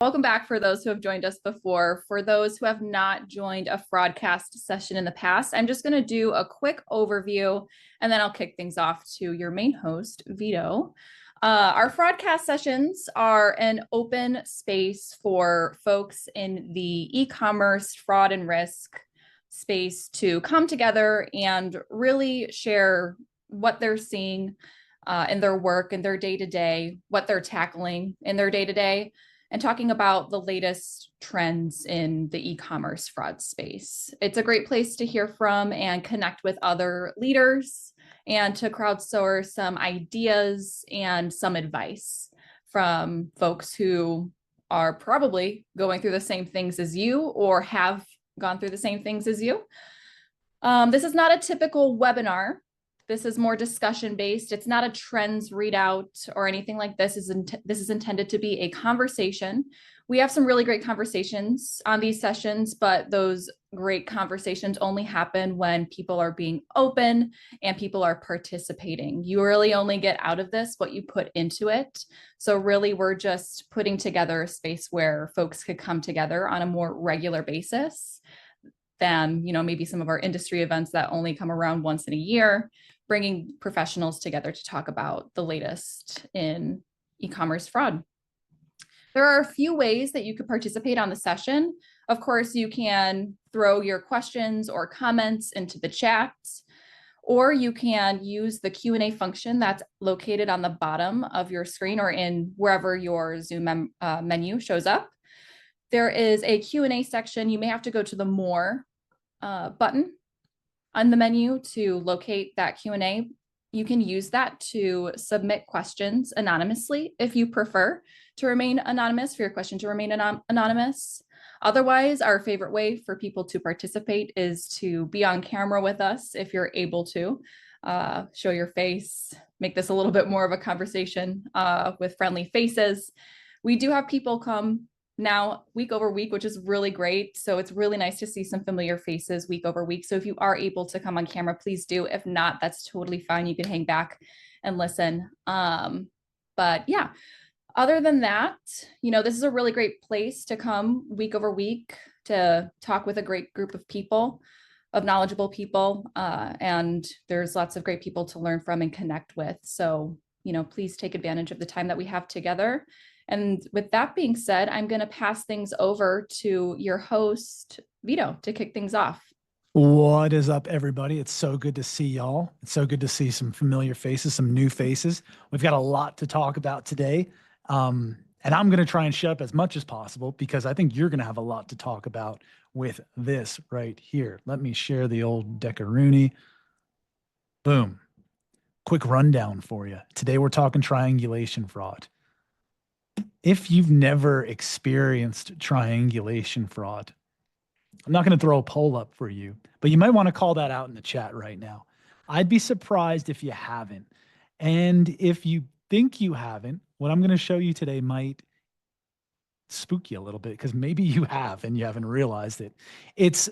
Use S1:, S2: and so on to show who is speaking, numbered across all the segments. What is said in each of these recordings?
S1: Welcome back for those who have joined us before. For those who have not joined a Fraudcast session in the past, I'm just going to do a quick overview and then I'll kick things off to your main host, Vito. Our Fraudcast sessions are an open space for folks in the e-commerce, fraud, and risk space to come together and really share what they're seeing in their work, in their day-to-day, what they're tackling in their day-to-day, and talking about the latest trends in the e-commerce fraud space. It's a great place to hear from and connect with other leaders and to crowdsource some ideas and some advice from folks who are probably going through the same things as you or have gone through the same things as you. This is not a typical webinar. This is more discussion based. It's not a trends readout or anything like this. This is intended to be a conversation. We have some really great conversations on these sessions, but those great conversations only happen when people are being open and people are participating. You really only get out of this what you put into it. So really, we're just putting together a space where folks could come together on a more regular basis than, maybe some of our industry events that only come around once in a year, bringing professionals together to talk about the latest in e-commerce fraud. There are a few ways that you could participate on the session. Of course, you can throw your questions or comments into the chat, or you can use the Q&A function that's located on the bottom of your screen or in wherever your Zoom menu shows up. There is a Q&A section. You may have to go to the More button on the menu to locate that Q&A. You can use that to submit questions anonymously if you prefer to remain anonymous, for your question to remain anonymous. Otherwise, our favorite way for people to participate is to be on camera with us if you're able to. Show your face, make this a little bit more of a conversation with friendly faces. We do have people come now week over week, which is really great. So it's really nice to see some familiar faces week over week. So if you are able to come on camera, please do. If not, that's totally fine. You can hang back and listen. But yeah, other than that, this is a really great place to come week over week to talk with a great group of people, of knowledgeable people. And there's lots of great people to learn from and connect with. So, please take advantage of the time that we have together. And with that being said, I'm going to pass things over to your host, Vito, to kick things off.
S2: What is up, everybody? It's so good to see y'all. It's so good to see some familiar faces, some new faces. We've got a lot to talk about today. And I'm going to try and shut up as much as possible because I think you're going to have a lot to talk about with this right here. Let me share the old Deckaroonie. Boom. Quick rundown for you. Today we're talking triangulation fraud. If you've never experienced triangulation fraud, I'm not going to throw a poll up for you, but you might want to call that out in the chat right now. I'd be surprised if you haven't. And if you think you haven't, what I'm going to show you today might spook you a little bit because maybe you have and you haven't realized it. It's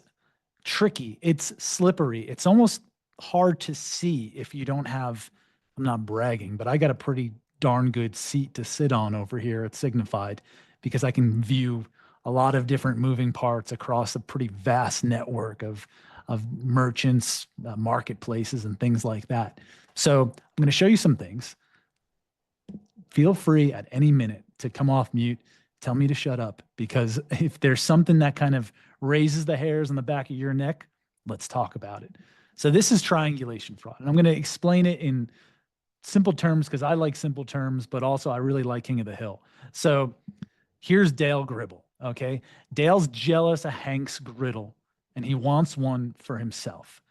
S2: tricky. It's slippery. It's almost hard to see if you don't have, I'm not bragging, but I got a pretty darn good seat to sit on over here at Signified because I can view a lot of different moving parts across a pretty vast network of merchants, marketplaces, and things like that. So I'm going to show you some things. Feel free at any minute to come off mute, tell me to shut up, because if there's something that kind of raises the hairs on the back of your neck, let's talk about it. So this is triangulation fraud, and I'm going to explain it in simple terms because I like simple terms, but also I really like King of the Hill. So here's Dale Gribble, okay? Dale's jealous of Hank's griddle, and he wants one for himself.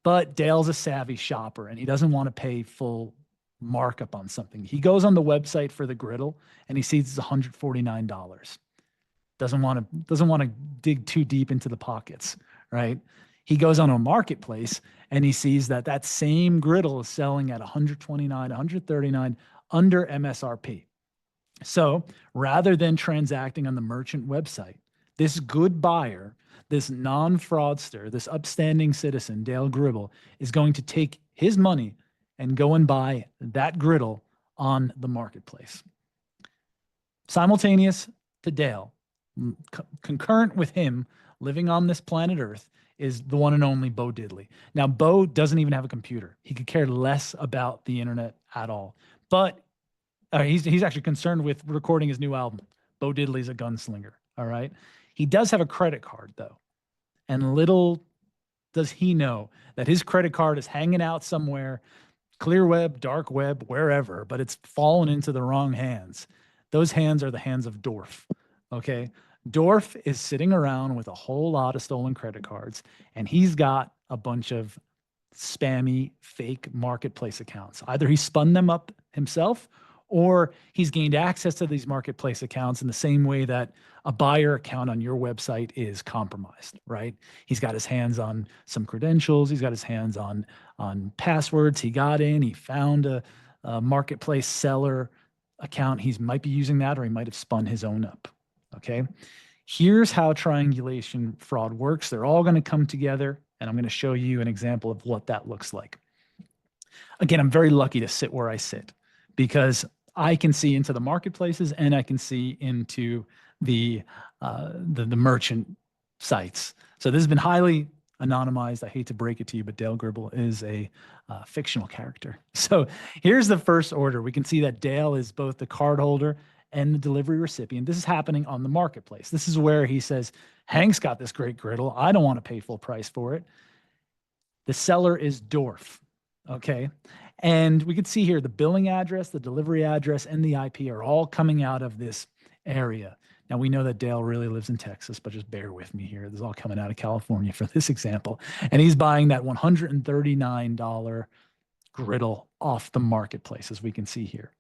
S2: But Dale's a savvy shopper, and he doesn't want to pay full markup on something. He goes on the website for the griddle, and he sees it's $149. Doesn't want to dig too deep into the pockets, right? He goes on a marketplace and he sees that same griddle is selling at $129, $139 under MSRP. So rather than transacting on the merchant website, this good buyer, this non-fraudster, this upstanding citizen, Dale Gribble, is going to take his money and go and buy that griddle on the marketplace. Simultaneous to Dale, concurrent with him living on this planet Earth, is the one and only Bo Diddley. Now, Bo doesn't even have a computer. He could care less about the internet at all. But he's actually concerned with recording his new album. Bo Diddley's a gunslinger. All right. He does have a credit card, though. And little does he know that his credit card is hanging out somewhere, clear web, dark web, wherever, but it's fallen into the wrong hands. Those hands are the hands of Dorf. Okay. Dorf is sitting around with a whole lot of stolen credit cards, and he's got a bunch of spammy fake marketplace accounts. Either he spun them up himself, or he's gained access to these marketplace accounts in the same way that a buyer account on your website is compromised, right? He's got his hands on some credentials. He's got his hands on passwords. He got in, he found a marketplace seller account. He might be using that, or he might have spun his own up. Okay. Here's how triangulation fraud works. They're all going to come together, and I'm going to show you an example of what that looks like. Again, I'm very lucky to sit where I sit because I can see into the marketplaces and I can see into the merchant sites. So this has been highly anonymized. I hate to break it to you, but Dale Gribble is a fictional character. So here's the first order. We can see that Dale is both the card holder and the delivery recipient. This is happening on the marketplace. This is where he says, Hank's got this great griddle. I don't want to pay full price for it. The seller is Dorf. Okay. And we can see here the billing address, the delivery address, and the IP are all coming out of this area. Now, we know that Dale really lives in Texas, but just bear with me here. This is all coming out of California for this example. And he's buying that $139 griddle off the marketplace, as we can see here.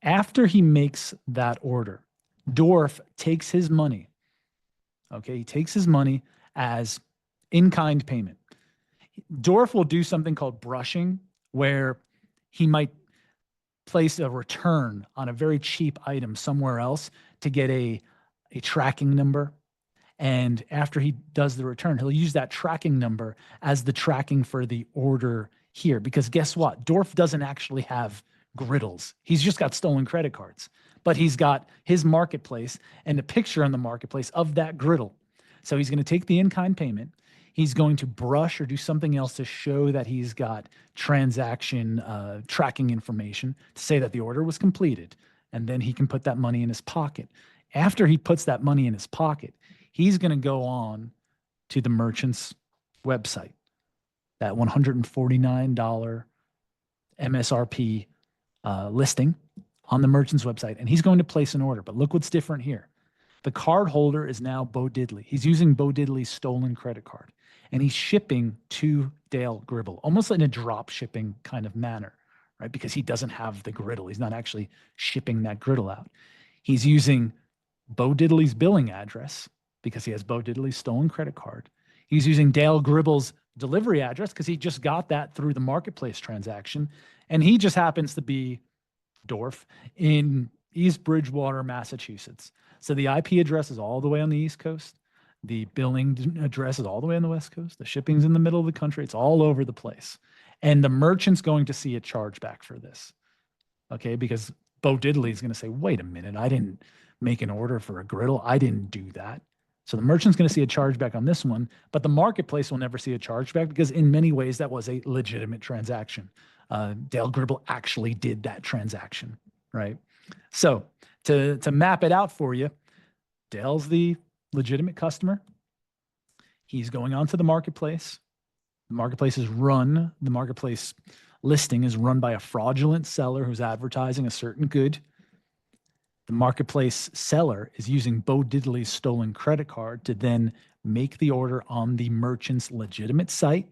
S2: After he makes that order, Dorf takes his money. Okay, he takes his money as in-kind payment. Dorf will do something called brushing, where he might place a return on a very cheap item somewhere else to get a tracking number. And after he does the return, he'll use that tracking number as the tracking for the order here. Because guess what? Dorf doesn't actually have griddles. He's just got stolen credit cards, but he's got his marketplace and a picture on the marketplace of that griddle. So he's going to take the in-kind payment. He's going to brush or do something else to show that he's got transaction tracking information to say that the order was completed. And then he can put that money in his pocket. After he puts that money in his pocket, he's going to go on to the merchant's website, that $149 MSRP listing on the merchant's website, and he's going to place an order. But look what's different here. The card holder is now Bo Diddley. He's using Bo Diddley's stolen credit card, and he's shipping to Dale Gribble, almost in a drop shipping kind of manner, right? Because he doesn't have the griddle. He's not actually shipping that griddle out. He's using Bo Diddley's billing address because he has Bo Diddley's stolen credit card. He's using Dale Gribble's delivery address because he just got that through the marketplace transaction. And he just happens to be Dorf in East Bridgewater, Massachusetts. So the IP address is all the way on the East Coast. The billing address is all the way on the West Coast. The shipping's in the middle of the country. It's all over the place. And the merchant's going to see a chargeback for this. Okay, because Bo Diddley is going to say, wait a minute, I didn't make an order for a griddle. I didn't do that. So the merchant's going to see a chargeback on this one, but the marketplace will never see a chargeback because in many ways that was a legitimate transaction. Dale Gribble actually did that transaction, right? So to map it out for you, Dale's the legitimate customer. He's going on to the marketplace. The marketplace listing is run by a fraudulent seller who's advertising a certain good. The marketplace seller is using Bo Diddley's stolen credit card to then make the order on the merchant's legitimate site.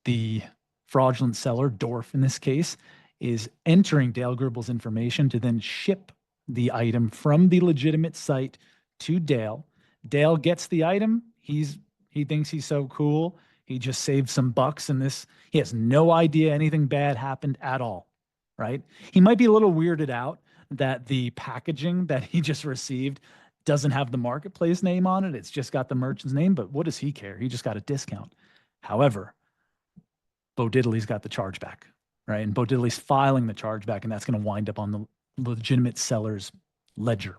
S2: The fraudulent seller, Dorf in this case, is entering Dale Gribble's information to then ship the item from the legitimate site to Dale. Dale gets the item. He thinks he's so cool. He just saved some bucks in this. He has no idea anything bad happened at all, right? He might be a little weirded out that the packaging that he just received doesn't have the marketplace name on it. It's just got the merchant's name, but what does he care? He just got a discount. However, Bo Diddley's got the chargeback, right? And Bo Diddley's filing the chargeback, and that's going to wind up on the legitimate seller's ledger.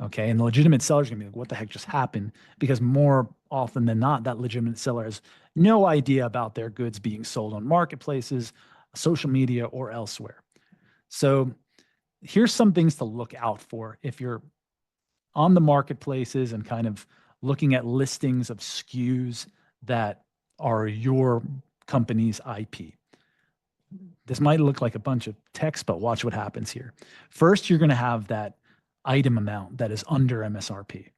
S2: Okay. And the legitimate seller is going to be like, what the heck just happened? Because more often than not, that legitimate seller has no idea about their goods being sold on marketplaces, social media, or elsewhere. So here's some things to look out for if you're on the marketplaces and kind of looking at listings of SKUs that are your company's IP. This might look like a bunch of text, but watch what happens here. First, you're going to have that item amount that is under MSRP.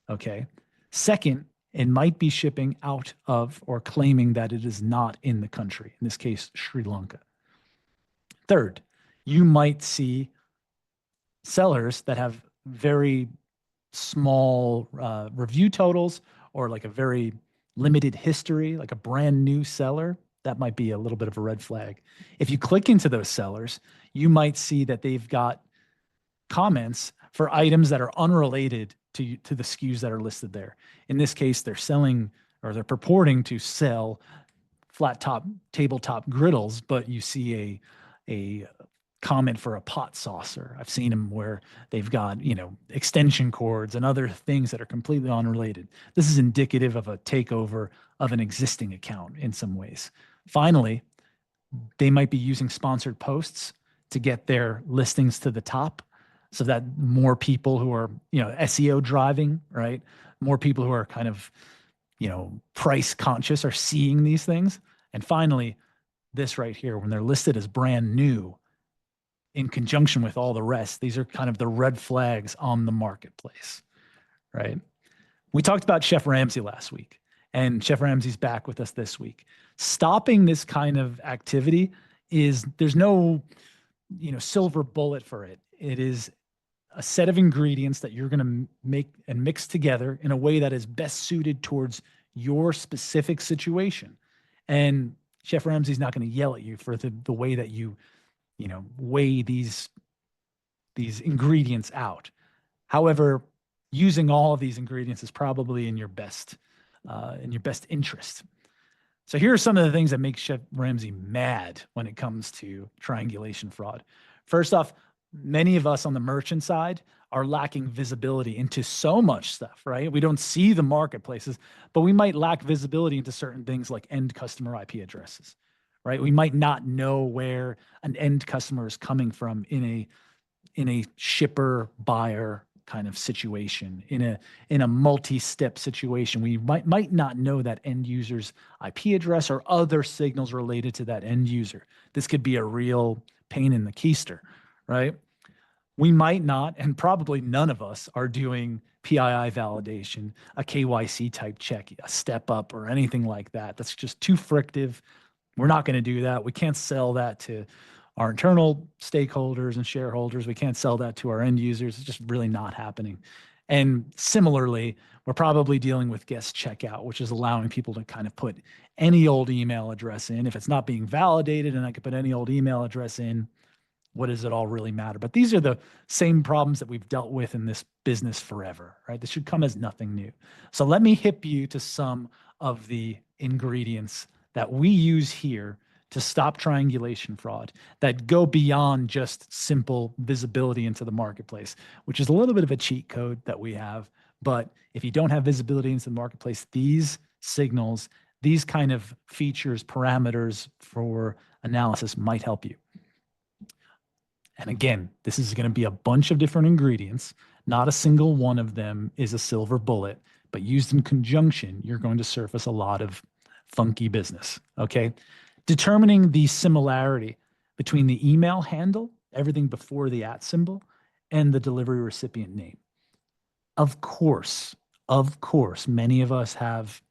S2: Okay. Second, it might be shipping out of or claiming that it is not in the country, in this case, Sri Lanka. Third, you might see sellers that have very small review totals or like a very limited history, like a brand new seller. That might be a little bit of a red flag. If you click into those sellers, you might see that they've got comments for items that are unrelated to the SKUs that are listed there. In this case, they're selling or they're purporting to sell flat top tabletop griddles, but you see a comment for a pot saucer. I've seen them where they've got, extension cords and other things that are completely unrelated. This is indicative of a takeover of an existing account in some ways. Finally, they might be using sponsored posts to get their listings to the top so that more people who are, SEO driving, right? More people who are kind of, price conscious are seeing these things. And finally, this right here, when they're listed as brand new, in conjunction with all the rest, these are kind of the red flags on the marketplace, right? We talked about Chef Ramsay last week, and Chef Ramsay's back with us this week. Stopping this kind of activity there's no, silver bullet for it. It is a set of ingredients that you're going to make and mix together in a way that is best suited towards your specific situation. And Chef Ramsay's not going to yell at you for the way that you weigh these ingredients out. However, using all of these ingredients is probably in your best interest. So here are some of the things that make Chef Ramsay mad when it comes to triangulation fraud. First off, many of us on the merchant side are lacking visibility into so much stuff, right? We don't see the marketplaces, but we might lack visibility into certain things like end customer IP addresses, right? We might not know where an end customer is coming from in a shipper buyer kind of situation, in a multi-step situation. We might not know that end user's IP address or other signals related to that end user. This could be a real pain in the keister, right? We might not, and probably none of us are doing PII validation, a KYC type check, a step up, or anything like that. That's just too frictive. We're not going to do that. We can't sell that to our internal stakeholders and shareholders. We can't sell that to our end users. It's just really not happening. And similarly, we're probably dealing with guest checkout, which is allowing people to kind of put any old email address in. If it's not being validated and I could put any old email address in, what does it all really matter? But these are the same problems that we've dealt with in this business forever, right? This should come as nothing new. So let me hip you to some of the ingredients that we use here to stop triangulation fraud that go beyond just simple visibility into the marketplace, which is a little bit of a cheat code that we have. But if you don't have visibility into the marketplace, these signals, these kind of features, parameters for analysis might help you. And again, this is going to be a bunch of different ingredients. Not a single one of them is a silver bullet, but used in conjunction, you're going to surface a lot of funky business, okay? Determining the similarity between the email handle, everything before the @ symbol, and the delivery recipient name. Of course, many of us have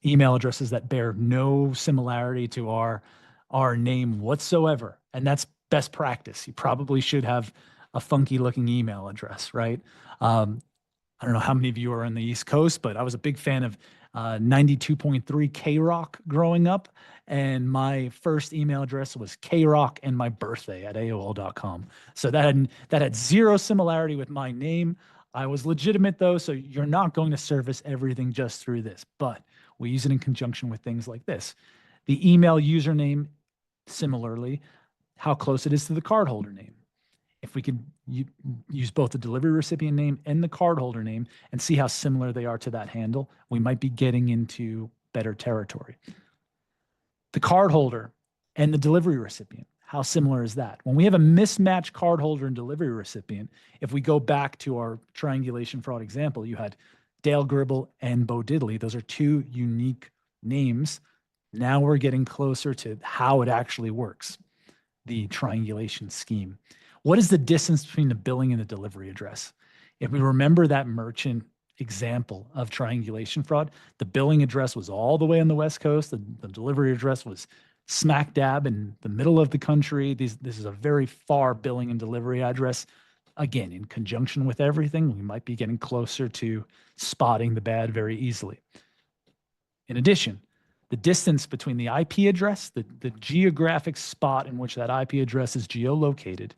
S2: email addresses that bear no similarity to our name whatsoever, and that's best practice. You probably should have a funky looking email address, right? I don't know how many of you are on the East Coast, but I was a big fan of 92.3 K-Rock growing up. And my first email address was krock and my birthday at AOL.com. So that had zero similarity with my name. I was legitimate though, so you're not going to service everything just through this, but we use it in conjunction with things like this. The email username, similarly, how close it is to the cardholder name. if we could use both the delivery recipient name and the cardholder name and see how similar they are to that handle, we might be getting into better territory. The cardholder and the delivery recipient, how similar is that? When we have a mismatched cardholder and delivery recipient, if we go back to our triangulation fraud example, you had Dale Gribble and Bo Diddley. Those are two unique names. Now we're getting closer to how it actually works, the triangulation scheme. What is the distance between the billing and the delivery address? If we remember that merchant example of triangulation fraud, the billing address was all the way on the West Coast. The delivery address was smack dab in the middle of the country. This is a very far billing and delivery address. Again, in conjunction with everything, we might be getting closer to spotting the bad very easily. In addition, the distance between the IP address, the geographic spot in which that IP address is geolocated,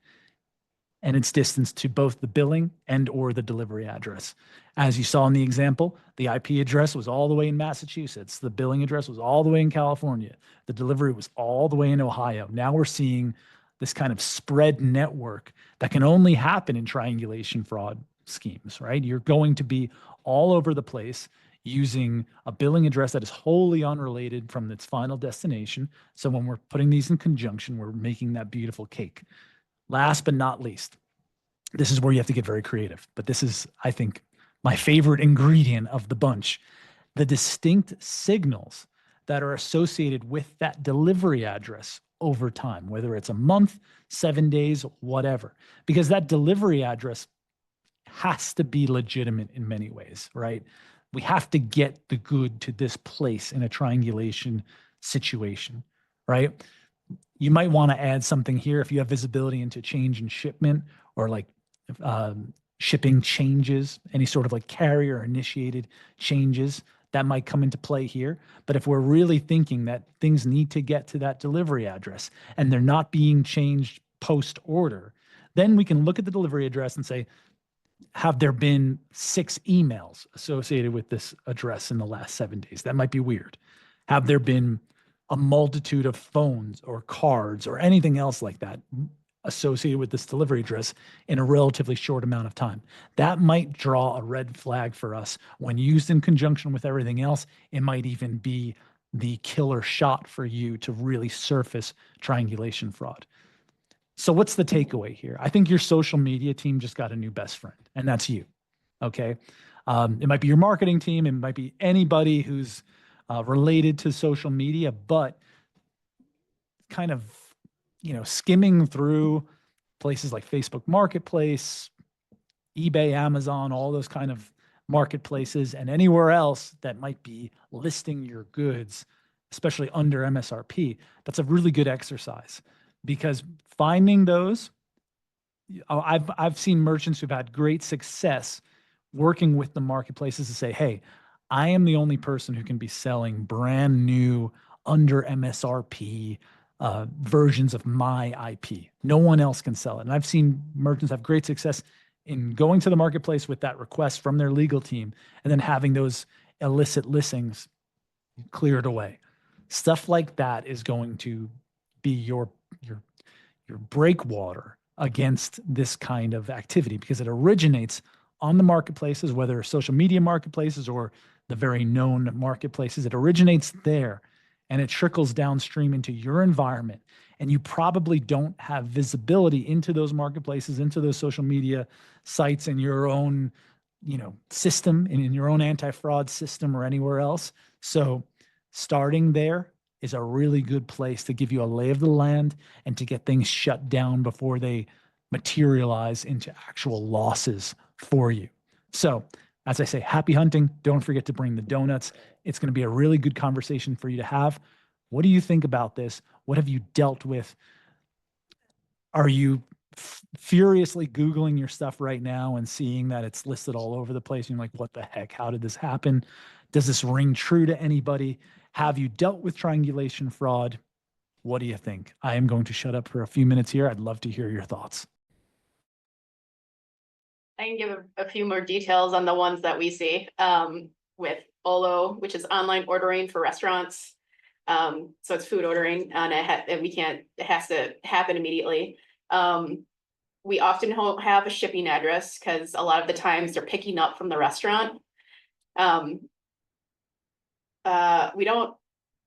S2: and its distance to both the billing and or the delivery address. As you saw in the example, the IP address was all the way in Massachusetts. The billing address was all the way in California. The delivery was all the way in Ohio. Now we're seeing this kind of spread network that can only happen in triangulation fraud schemes, right? You're going to be all over the place using a billing address that is wholly unrelated from its final destination. So when we're putting these in conjunction, we're making that beautiful cake. Last but not least, this is where you have to get very creative, but this is, I think, my favorite ingredient of the bunch, the distinct signals that are associated with that delivery address over time, whether it's a month, 7 days, whatever, because that delivery address has to be legitimate in many ways, right? We have to get the good to this place in a triangulation situation, right? You might want to add something here if you have visibility into change in shipment or like shipping changes, any sort of like carrier initiated changes that might come into play here. But if we're really thinking that things need to get to that delivery address and they're not being changed post order, then we can look at the delivery address and say, have there been 6 emails associated with this address in the last 7 days? That might be weird. Have there been a multitude of phones or cards or anything else like that associated with this delivery address in a relatively short amount of time? That might draw a red flag for us. When used in conjunction with everything else, it might even be the killer shot for you to really surface triangulation fraud. So what's the takeaway here? I think your social media team just got a new best friend, and that's you. Okay. It might be your marketing team. It might be anybody who's related to social media, but kind of, skimming through places like Facebook Marketplace, eBay, Amazon, all those kind of marketplaces, and anywhere else that might be listing your goods, especially under MSRP. That's a really good exercise, because finding those, I've seen merchants who've had great success working with the marketplaces to say, hey, I am the only person who can be selling brand new under MSRP versions of my IP. No one else can sell it. And I've seen merchants have great success in going to the marketplace with that request from their legal team and then having those illicit listings cleared away. Stuff like that is going to be your breakwater against this kind of activity, because it originates on the marketplaces, whether social media marketplaces or the very known marketplaces. It originates there and it trickles downstream into your environment. And you probably don't have visibility into those marketplaces, into those social media sites in your own, system and in your own anti-fraud system or anywhere else. So starting there is a really good place to give you a lay of the land and to get things shut down before they materialize into actual losses for you. So, as I say, happy hunting. Don't forget to bring the donuts. It's going to be a really good conversation for you to have. What do you think about this? What have you dealt with? Are you furiously Googling your stuff right now and seeing that it's listed all over the place? And you're like, what the heck? How did this happen? Does this ring true to anybody? Have you dealt with triangulation fraud? What do you think? I am going to shut up for a few minutes here. I'd love to hear your thoughts.
S3: I can give a few more details on the ones that we see with Olo, which is online ordering for restaurants. So it's food ordering, and it has to happen immediately. We often don't have a shipping address because a lot of the times they're picking up from the restaurant. We don't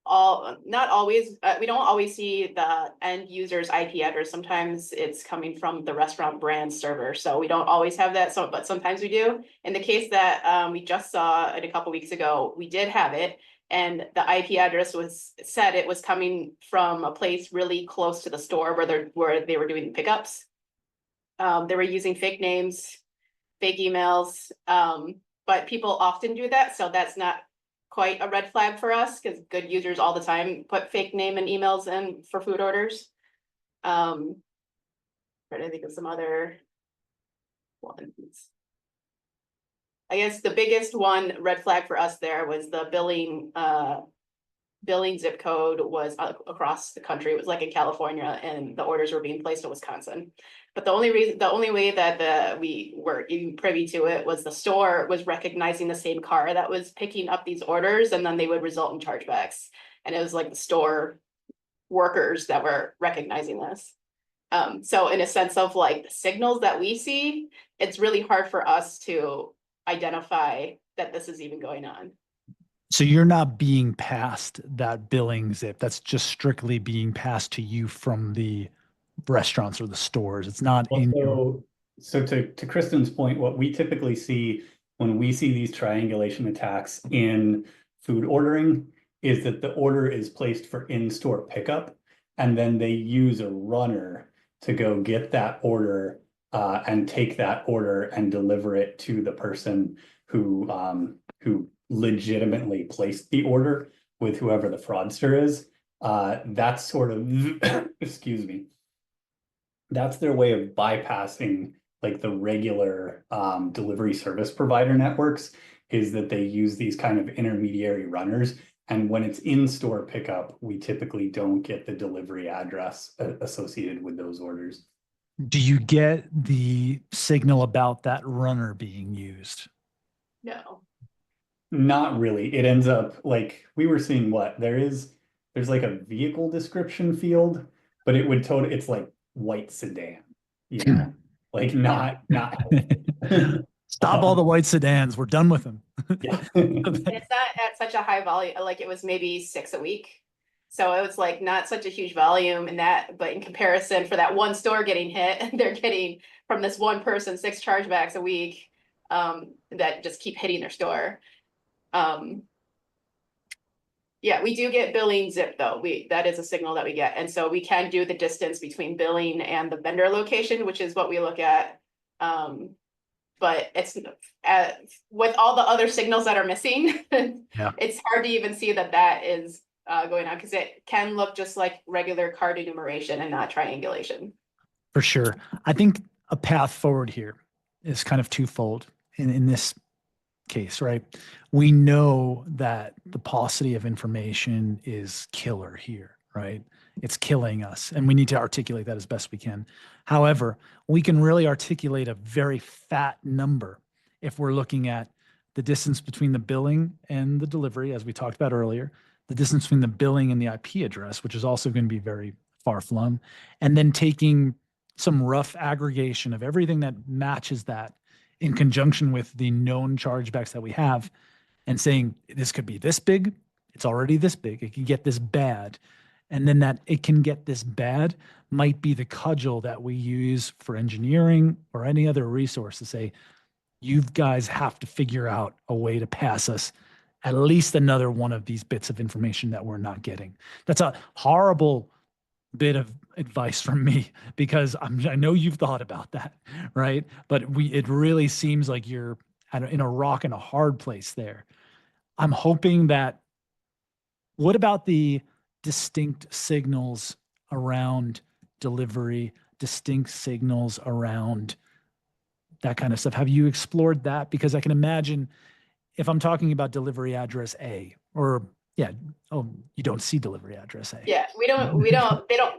S3: not always, we don't always see the end user's IP address. Sometimes it's coming from the restaurant brand server. So we don't always have that. So, but sometimes we do. In the case that we just saw it a couple weeks ago, we did have it. And the IP address said it was coming from a place really close to the store where they were doing pickups. They were using fake names, fake emails, but people often do that. So that's not quite a red flag for us because good users all the time put fake name and emails in for food orders. Trying to think of some other ones. I guess the biggest one red flag for us there was the billing zip code was across the country. It was like in California, and the orders were being placed in Wisconsin. But the only way that we were even privy to it was the store was recognizing the same car that was picking up these orders, and then they would result in chargebacks. And it was like the store workers that were recognizing this. So in a sense of like the signals that we see, it's really hard for us to identify that this is even going on.
S2: So you're not being passed that billing zip. That's just strictly being passed to you from the restaurants or the stores. It's not in your...
S4: So to Kristen's point, what we typically see when we see these triangulation attacks in food ordering is that the order is placed for in-store pickup, and then they use a runner to go get that order and take that order and deliver it to the person who legitimately placed the order with whoever the fraudster is. That's sort of, excuse me, that's their way of bypassing like the regular delivery service provider networks, is that they use these kind of intermediary runners. And when it's in-store pickup, we typically don't get the delivery address associated with those orders.
S2: Do you get the signal about that runner being used?
S3: No.
S4: Not really. It ends up like we were seeing there's like a vehicle description field, but it would it's like white sedan, you know, like not
S2: Stop all the white sedans. We're done with them.
S4: Yeah.
S3: It's not at such a high volume, like it was maybe 6 a week. So it was like not such a huge volume in that, but in comparison for that one store getting hit, they're getting from this one person 6 chargebacks a week that just keep hitting their store. Yeah, we do get billing zip though. That is a signal that we get. And so we can do the distance between billing and the vendor location, which is what we look at. But it's with all the other signals that are missing, it's hard to even see that is going on because it can look just like regular card enumeration and not triangulation.
S2: For sure. I think a path forward here is kind of twofold in this case, right? We know that the paucity of information is killer here, right? It's killing us, and we need to articulate that as best we can. However, we can really articulate a very fat number if we're looking at the distance between the billing and the delivery, as we talked about earlier, the distance between the billing and the IP address, which is also going to be very far flung, and then taking some rough aggregation of everything that matches that in conjunction with the known chargebacks that we have, and saying this could be this big, it's already this big, it can get this bad. And then that it can get this bad might be the cudgel that we use for engineering or any other resource to say, you guys have to figure out a way to pass us at least another one of these bits of information that we're not getting. That's a horrible bit of advice from me because I know you've thought about that, right? But it really seems like you're in a rock and a hard place there. I'm hoping that, what about the distinct signals around delivery, distinct signals around that kind of stuff? Have you explored that? Because I can imagine if I'm talking about delivery address A, or you don't see delivery address A.
S3: Yeah,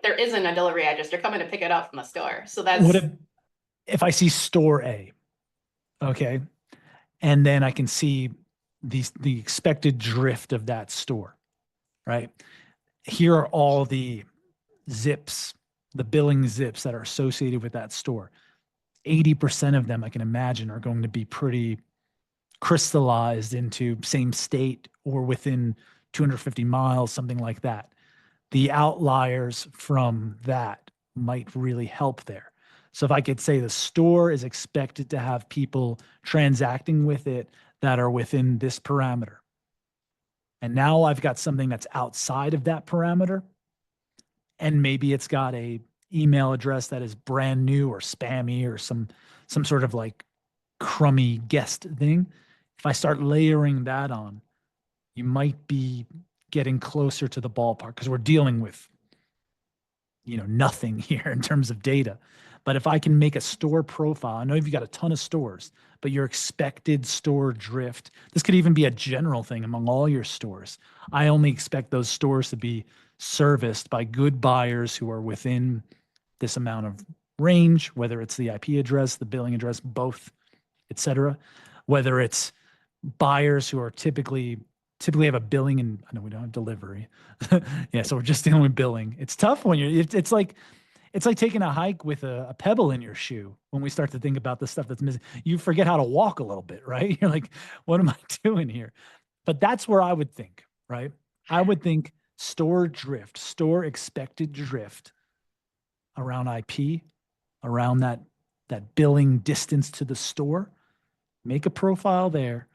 S3: there isn't a delivery address. They're coming to pick it up from the store. So that's
S2: what if I see store A, okay, and then I can see the expected drift of that store, right? Here are all the zips, the billing zips that are associated with that store. 80% of them I can imagine are going to be pretty crystallized into same state or within 250 miles, something like that. The outliers from that might really help there. So if I could say the store is expected to have people transacting with it that are within this parameter. And now I've got something that's outside of that parameter. And maybe it's got a email address that is brand new or spammy or some sort of like crummy guest thing. If I start layering that on, you might be getting closer to the ballpark because we're dealing with, nothing here in terms of data. But if I can make a store profile, I know you've got a ton of stores, but your expected store drift, this could even be a general thing among all your stores. I only expect those stores to be serviced by good buyers who are within this amount of range, whether it's the IP address, the billing address, both, et cetera. Whether it's buyers who are typically have a billing, and I know we don't have delivery. Yeah, so we're just dealing with billing. It's tough when it's like taking a hike with a pebble in your shoe. When we start to think about the stuff that's missing, you forget how to walk a little bit, right? You're like, what am I doing here? But that's where I would think, right? I would think store drift, store expected drift around IP, around that billing distance to the store. Make a profile there,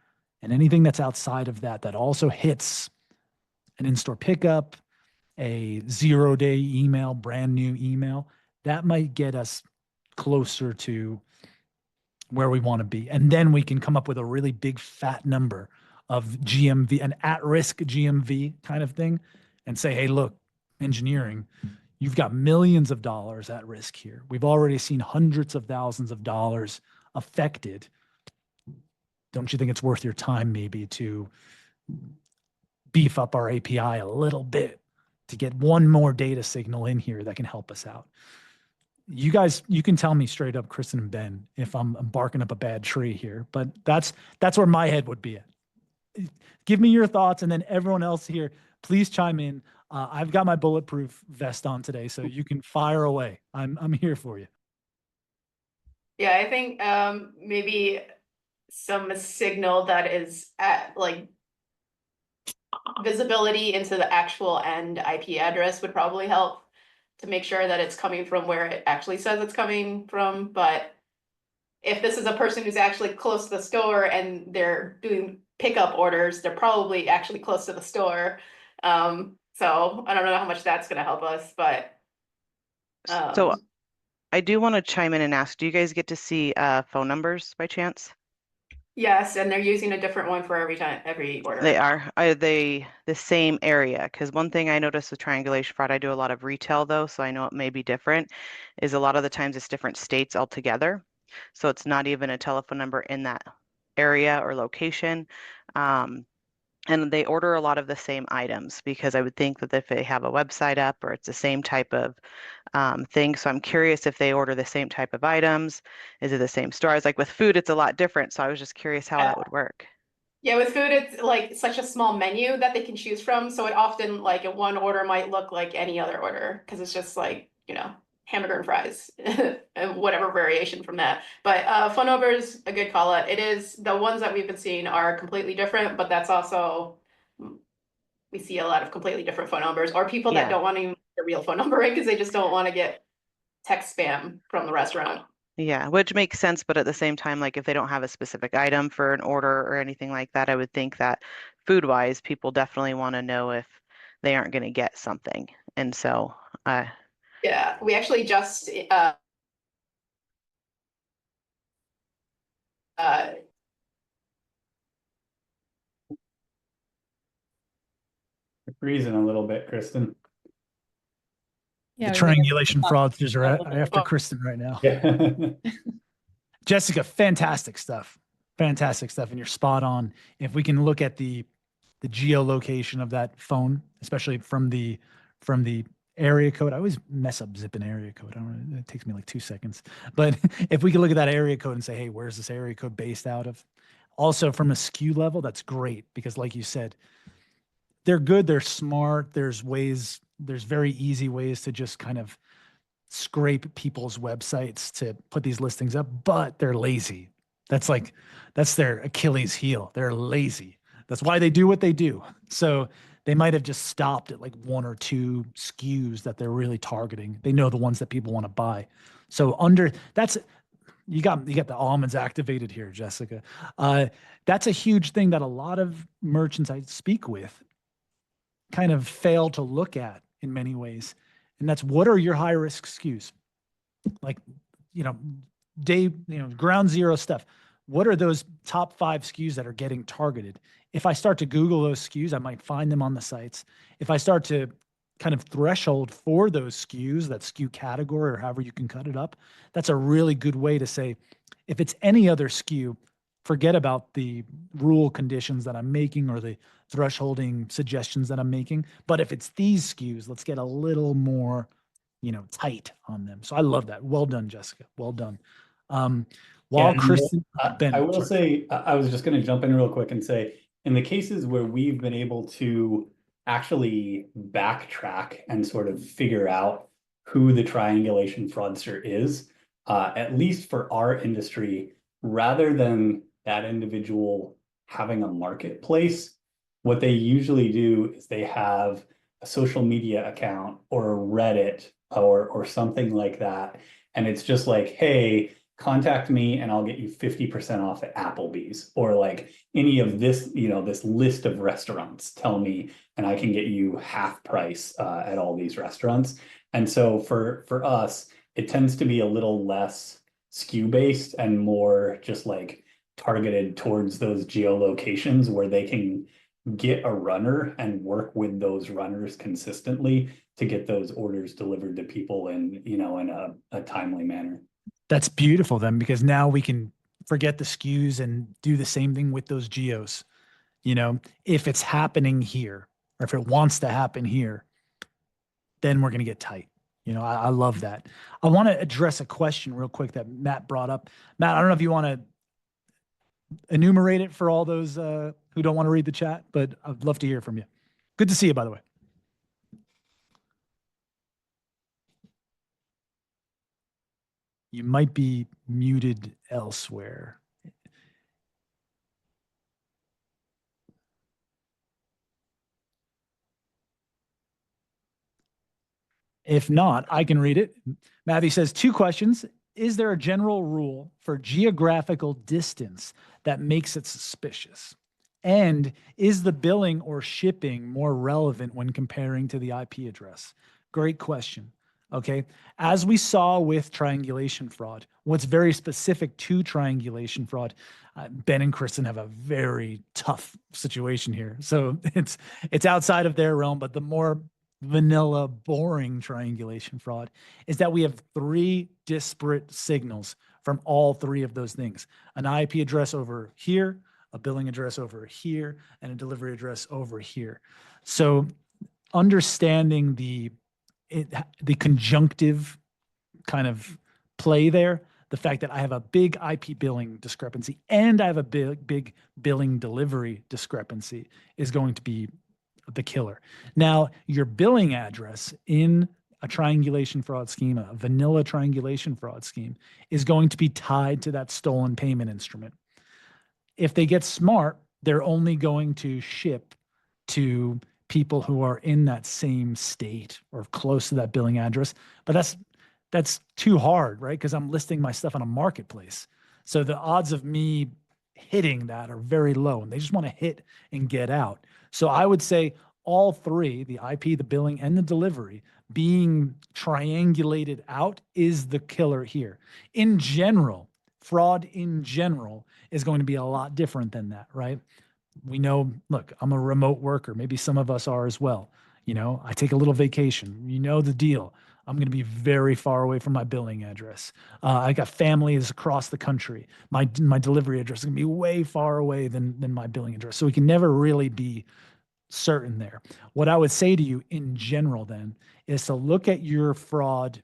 S2: and anything that's outside of that also hits an in-store pickup, a 0-day email, brand new email, that might get us closer to where we want to be. And then we can come up with a really big fat number of GMV, an at-risk GMV kind of thing, and say, hey, look, engineering, you've got millions of dollars at risk here. We've already seen hundreds of thousands of dollars affected. Don't you think it's worth your time maybe to beef up our API a little bit to get one more data signal in here that can help us out? You guys, you can tell me straight up, Kristen and Ben, if I'm barking up a bad tree here, but that's where my head would be at. Give me your thoughts, and then everyone else here, please chime in. I've got my bulletproof vest on today, so you can fire away. I'm here for you.
S3: Yeah, I think maybe some signal that is at like visibility into the actual end IP address would probably help to make sure that it's coming from where it actually says it's coming from. But if this is a person who's actually close to the store and they're doing pickup orders, they're probably actually close to the store. So I don't know how much that's going to help us, but
S5: So I do want to chime in and ask, do you guys get to see phone numbers by chance?
S3: yes, and they're using a different one for every order.
S5: They are. Are they the same area? Because one thing I noticed with triangulation fraud, I do a lot of retail though, so I know it may be different, is a lot of the times it's different states altogether. So it's not even a telephone number in that area or location. And they order a lot of the same items because I would think that if they have a website up or it's the same type of thing. So I'm curious if they order the same type of items. Is it the same store? I was like, with food, it's a lot different. So I was just curious how that would work.
S3: Yeah, with food, it's like such a small menu that they can choose from. So it often, like, a one order might look like any other order because it's just like, hamburger and fries and whatever variation from that. But phone number is a good call out. It is, the ones that we've been seeing are completely different, but that's also, we see a lot of completely different phone numbers, or people that don't want to use a real phone number, right? Because they just don't want to get text spam from the restaurant.
S5: Yeah, which makes sense, but at the same time, like if they don't have a specific item for an order or anything like that, I would think that food-wise, people definitely want to know if they aren't going to get something. And so,
S3: yeah, we actually just
S4: Freezing a little bit, Kristen.
S1: Yeah,
S2: The
S1: we may have
S2: triangulation
S1: to
S2: fraudsters are
S1: little bit.
S2: after Kristen right now.
S4: Yeah.
S2: Jessica, fantastic stuff. Fantastic stuff. And you're spot on. If we can look at the geolocation of that phone, especially from the area code. I always mess up zipping area code. I don't know, it takes me like 2 seconds. But if we can look at that area code and say, hey, where's this area code based out of? Also from a SKU level, that's great because like you said, they're good, they're smart. There's very easy ways to just kind of scrape people's websites to put these listings up, but they're lazy. That's their Achilles heel. They're lazy. That's why they do what they do. So they might have just stopped at like 1 or 2 SKUs that they're really targeting. They know the ones that people want to buy. So you got the almonds activated here, Jessica. That's a huge thing that a lot of merchants I speak with kind of fail to look at in many ways. And that's, what are your high risk SKUs? Like, ground zero stuff. What are those top 5 SKUs that are getting targeted? If I start to Google those SKUs, I might find them on the sites. If I start to kind of threshold for those SKUs, that SKU category or however you can cut it up, that's a really good way to say, if it's any other SKU, forget about the rule conditions that I'm making or the thresholding suggestions that I'm making. But if it's these SKUs, let's get a little more, tight on them. So I love that. Well done, Jessica. Well done. While Kristen, Ben,
S4: I will
S2: sorry.
S4: say, I was just going to jump in real quick and say, in the cases where we've been able to actually backtrack and sort of figure out who the triangulation fraudster is, at least for our industry, rather than that individual having a marketplace, what they usually do is they have a social media account or a Reddit or something like that. And it's just like, hey, contact me and I'll get you 50% off at Applebee's, or like any of this, this list of restaurants, tell me, and I can get you half price at all these restaurants. And so for us, it tends to be a little less SKU based and more just like targeted towards those geolocations where they can get a runner and work with those runners consistently to get those orders delivered to people in a timely manner.
S2: That's beautiful then, because now we can forget the SKUs and do the same thing with those geos. If it's happening here, or if it wants to happen here, then we're going to get tight. I love that. I want to address a question real quick that Matt brought up. Matt, I don't know if you want to enumerate it for all those who don't want to read the chat, but I'd love to hear from you. Good to see you, by the way. You might be muted elsewhere. If not, I can read it. Matthew says, 2 questions. Is there a general rule for geographical distance that makes it suspicious? And is the billing or shipping more relevant when comparing to the IP address? Great question. Okay. As we saw with triangulation fraud, what's very specific to triangulation fraud, Ben and Kristen have a very tough situation here. So it's outside of their realm, but the more vanilla, boring triangulation fraud is that we have 3 disparate signals from all 3 of those things: an IP address over here, a billing address over here, and a delivery address over here. So understanding the conjunctive kind of play there, the fact that I have a big IP billing discrepancy and I have a big billing delivery discrepancy is going to be the killer. Now, your billing address in a triangulation fraud scheme, a vanilla triangulation fraud scheme, is going to be tied to that stolen payment instrument. If they get smart, they're only going to ship to people who are in that same state or close to that billing address. But that's too hard, right? Because I'm listing my stuff on a marketplace. So the odds of me hitting that are very low, and they just want to hit and get out. So I would say all 3, the IP, the billing, and the delivery, being triangulated out is the killer here. In general, fraud in general is going to be a lot different than that, right? We know, look, I'm a remote worker. Maybe some of us are as well. I take a little vacation. The deal. I'm going to be very far away from my billing address. I got families across the country. My delivery address is going to be way far away than my billing address. So we can never really be certain there. What I would say to you in general then is to look at your fraud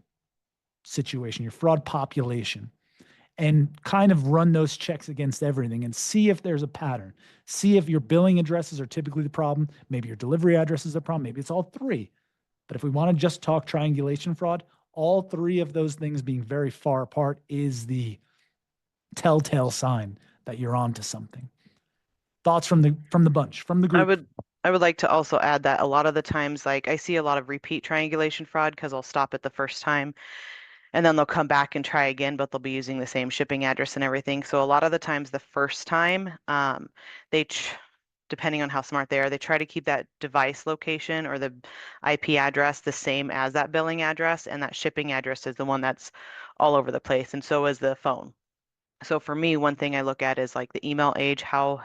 S2: situation, your fraud population, and kind of run those checks against everything and see if there's a pattern. See if your billing addresses are typically the problem. Maybe your delivery address is the problem. Maybe it's all 3. But if we want to just talk triangulation fraud, all three of those things being very far apart is the telltale sign that you're onto something. Thoughts from the bunch, from the group?
S5: I would like to also add that a lot of the times, like I see a lot of repeat triangulation fraud because I'll stop it the first time and then they'll come back and try again, but they'll be using the same shipping address and everything. So a lot of the times the first time, depending on how smart they are, they try to keep that device location or the IP address the same as that billing address, and that shipping address is the one that's all over the place, and so is the phone. So for me, one thing I look at is like the email age, how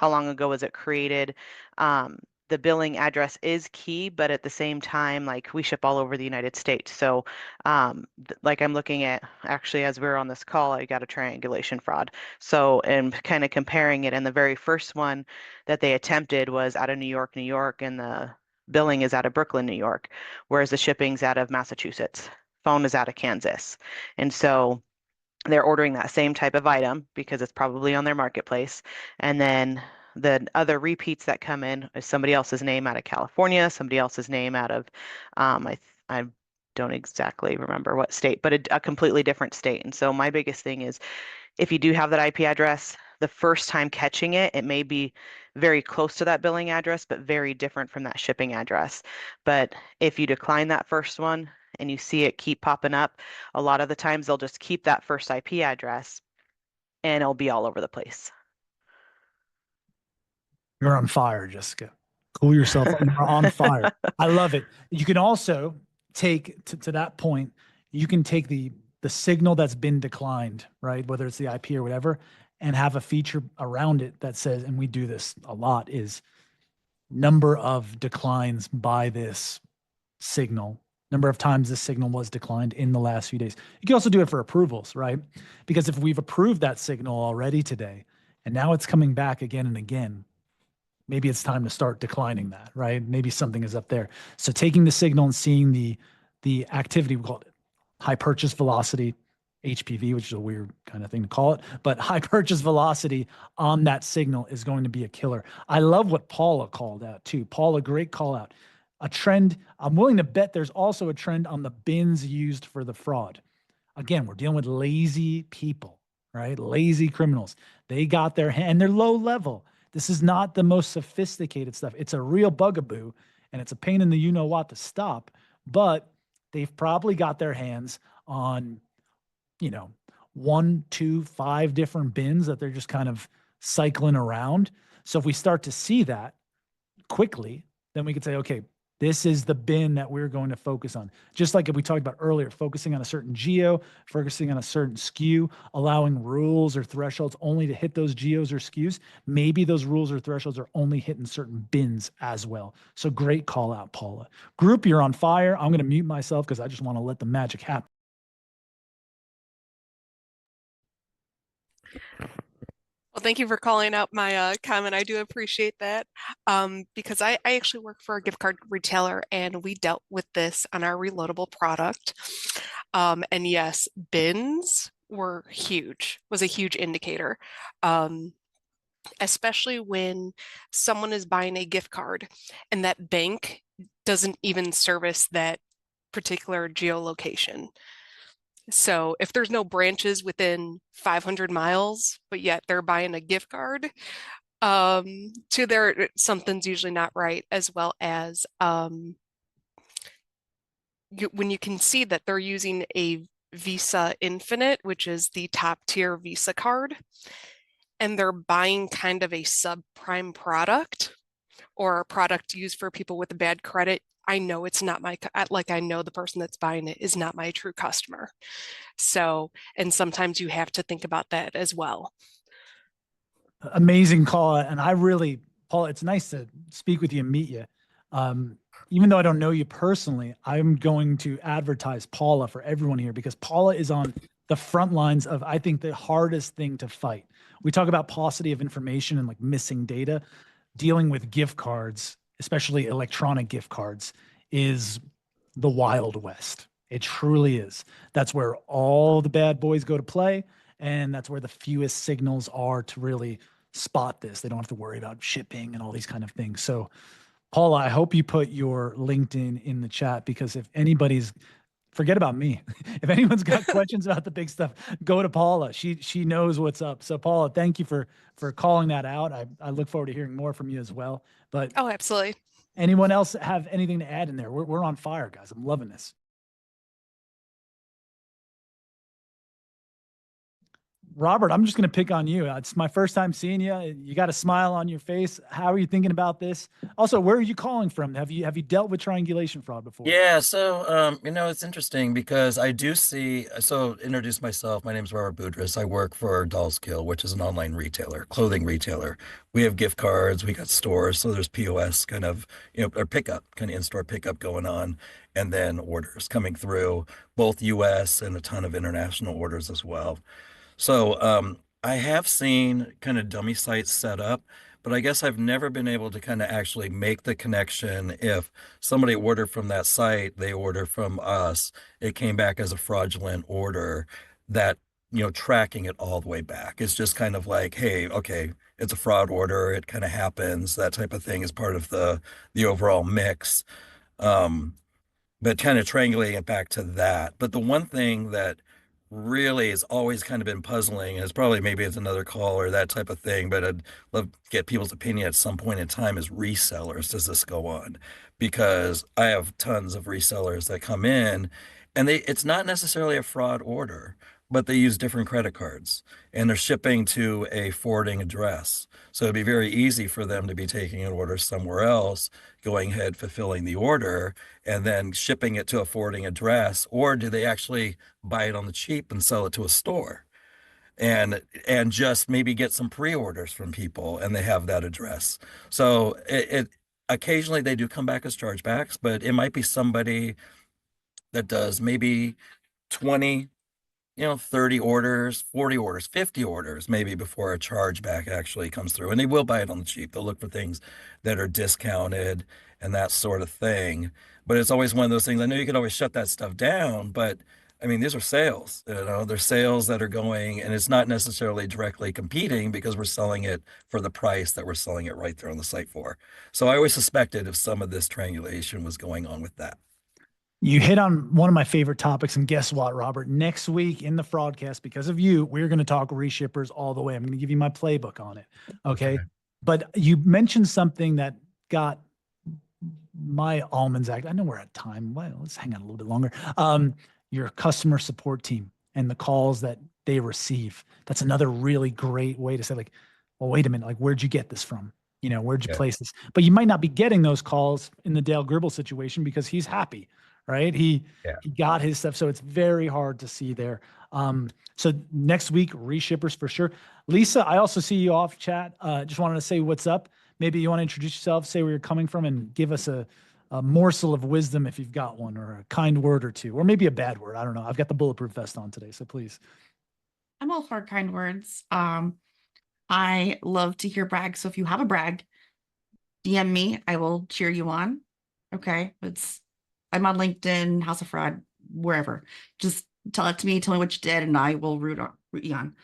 S5: long ago was it created? The billing address is key, but at the same time, like we ship all over the United States. So like I'm looking at, actually, as we were on this call, I got a triangulation fraud. So, and kind of comparing it, and the very first one that they attempted was out of New York, New York, and the billing is out of Brooklyn, New York, whereas the shipping's out of Massachusetts. Phone is out of Kansas. And so they're ordering that same type of item because it's probably on their marketplace. And then the other repeats that come in is somebody else's name out of California, somebody else's name out of, I don't exactly remember what state, but a completely different state. And so my biggest thing is, if you do have that IP address, the first time catching it, it may be very close to that billing address, but very different from that shipping address. But if you decline that first one and you see it keep popping up, a lot of the times they'll just keep that first IP address and it'll be all over the place.
S2: You're on fire, Jessica. Cool yourself. You're on fire. I love it. You can also take to that point, you can take the signal that's been declined, right? Whether it's the IP or whatever, and have a feature around it that says, and we do this a lot, is number of declines by this signal, number of times this signal was declined in the last few days. You can also do it for approvals, right? Because if we've approved that signal already today, and now it's coming back again and again, maybe it's time to start declining that, right? Maybe something is up there. So taking the signal and seeing the activity, we call it high purchase velocity, HPV, which is a weird kind of thing to call it, but high purchase velocity on that signal is going to be a killer. I love what Paula called out too. Paula, great call out. A trend, I'm willing to bet there's also a trend on the bins used for the fraud. Again, we're dealing with lazy people, right? Lazy criminals. They got their hand, and they're low level. This is not the most sophisticated stuff. It's a real bugaboo, and it's a pain in the you-know-what to stop, but they've probably got their hands on, 1, 2, 5 different bins that they're just kind of cycling around. So if we start to see that quickly, then we could say, okay, this is the bin that we're going to focus on. Just like we talked about earlier, focusing on a certain geo, focusing on a certain SKU, allowing rules or thresholds only to hit those geos or SKUs. Maybe those rules or thresholds are only hitting certain bins as well. So great call out, Paula. Group, you're on fire. I'm going to mute myself because I just want to let the magic happen.
S6: Well, thank you for calling out my comment. I do appreciate that because I actually work for a gift card retailer and we dealt with this on our reloadable product. And yes, bins were huge, was a huge indicator, especially when someone is buying a gift card and that bank doesn't even service that particular geolocation. So if there's no branches within 500 miles, but yet they're buying a gift card, to their, something's usually not right, as well as when you can see that they're using a Visa Infinite, which is the top tier Visa card, and they're buying kind of a subprime product or a product used for people with a bad credit. I know it's not I know the person that's buying it is not my true customer. So, and sometimes you have to think about that as well.
S2: Amazing call. And I really, Paula, it's nice to speak with you and meet you. Even though I don't know you personally, I'm going to advertise Paula for everyone here because Paula is on the front lines of, I think, the hardest thing to fight. We talk about paucity of information and like missing data. Dealing with gift cards, especially electronic gift cards, is the Wild West. It truly is. That's where all the bad boys go to play, and that's where the fewest signals are to really spot this. They don't have to worry about shipping and all these kind of things. So, Paula, I hope you put your LinkedIn in the chat because if anybody's forget about me. If anyone's got questions about the big stuff, go to Paula. She knows what's up. So Paula, thank you for calling that out. I look forward to hearing more from you as well. But
S6: Oh, absolutely.
S2: anyone else have anything to add in there? We're on fire, guys. I'm loving this. Robert, I'm just going to pick on you. It's my first time seeing you. You got a smile on your face. How are you thinking about this? Also, where are you calling from? Have you dealt with triangulation fraud before?
S7: Yeah, so it's interesting because I do see, so introduce myself. My name is Robert Boudris. I work for Dolls Kill, which is an online retailer, clothing retailer. We have gift cards, we got stores, so there's POS kind of, or pickup, kind of in-store pickup going on, and then orders coming through, both US and a ton of international orders as well. So I have seen kind of dummy sites set up, but I guess I've never been able to kind of actually make the connection. If somebody ordered from that site, they order from us, it came back as a fraudulent order, that, tracking it all the way back. It's just kind of like, hey, okay, it's a fraud order. It kind of happens. That type of thing is part of the overall mix. But kind of triangulating it back to that. But the one thing that really has always kind of been puzzling, and it's probably maybe it's another call or that type of thing, but I'd love to get people's opinion at some point in time, is resellers. Does this go on? Because I have tons of resellers that come in and it's not necessarily a fraud order, but they use different credit cards and they're shipping to a forwarding address. So it'd be very easy for them to be taking an order somewhere else, going ahead, fulfilling the order, and then shipping it to a forwarding address. Or do they actually buy it on the cheap and sell it to a store and just maybe get some pre-orders from people and they have that address? So it occasionally they do come back as chargebacks, but it might be somebody that does maybe 20, 30 orders, 40 orders, 50 orders, maybe before a chargeback actually comes through. And they will buy it on the cheap. They'll look for things that are discounted and that sort of thing. But it's always one of those things. I know you can always shut that stuff down, but I mean, these are sales, they're sales that are going, and it's not necessarily directly competing because we're selling it for the price that we're selling it right there on the site for. So I always suspected if some of this triangulation was going on with that.
S2: You hit on one of my favorite topics, and guess what, Robert? Next week in the Fraudcast, because of you, we're going to talk reshippers all the way. I'm going to give you my playbook on it. Okay. But you mentioned something that got my almonds act. I know we're at time. Well, let's hang on a little bit longer. Your customer support team and the calls that they receive. That's another really great way to say, like, well, wait a minute, like, where'd you get this from? Where'd you place this? But you might not be getting those calls in the Dale Gribble situation because he's happy, right? He got his stuff. So it's very hard to see there. So next week, reshippers for sure. Lisa, I also see you off chat. Just wanted to say what's up. Maybe you want to introduce yourself, say where you're coming from, and give us a morsel of wisdom if you've got one, or a kind word or two, or maybe a bad word. I don't know. I've got the bulletproof vest on today, so please.
S8: I'm all for kind words. I love to hear brag. So if you have a brag, DM me. I will cheer you on. Okay. I'm on LinkedIn, House of Fraud, wherever. Just tell it to me. Tell me what you did, and I will root you on.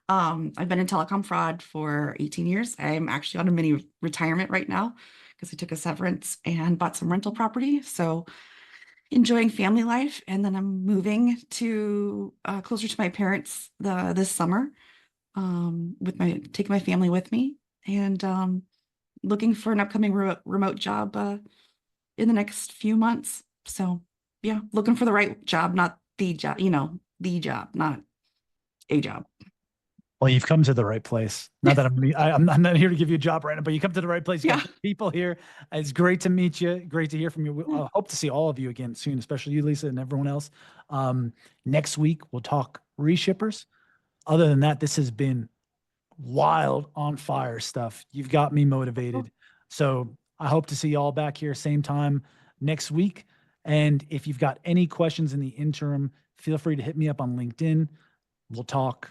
S8: I've been in telecom fraud for 18 years. I'm actually on a mini retirement right now because I took a severance and bought some rental property. So enjoying family life. And then I'm moving to closer to my parents this summer, taking my family with me, and looking for an upcoming remote job in the next few months. So yeah, looking for the right job, not the job, the job, not a job.
S2: Well, you've come to the right place. Not that I'm not here to give you a job right now, but you come to the right place. You got people here. It's great to meet you. Great to hear from you. I hope to see all of you again soon, especially you, Lisa, and everyone else. Next week, we'll talk reshippers. Other than that, this has been wild, on fire stuff. You've got me motivated. So I hope to see you all back here same time next week. And if you've got any questions in the interim, feel free to hit me up on LinkedIn. We'll talk.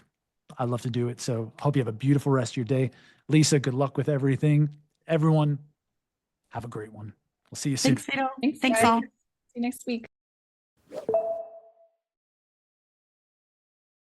S2: I love to do it. So hope you have a beautiful rest of your day. Lisa, good luck with everything. Everyone, have a great one. We'll see you soon.
S8: Thanks, Vito.
S1: Thanks,
S8: Thanks
S1: guys.
S8: all.
S1: See you next week.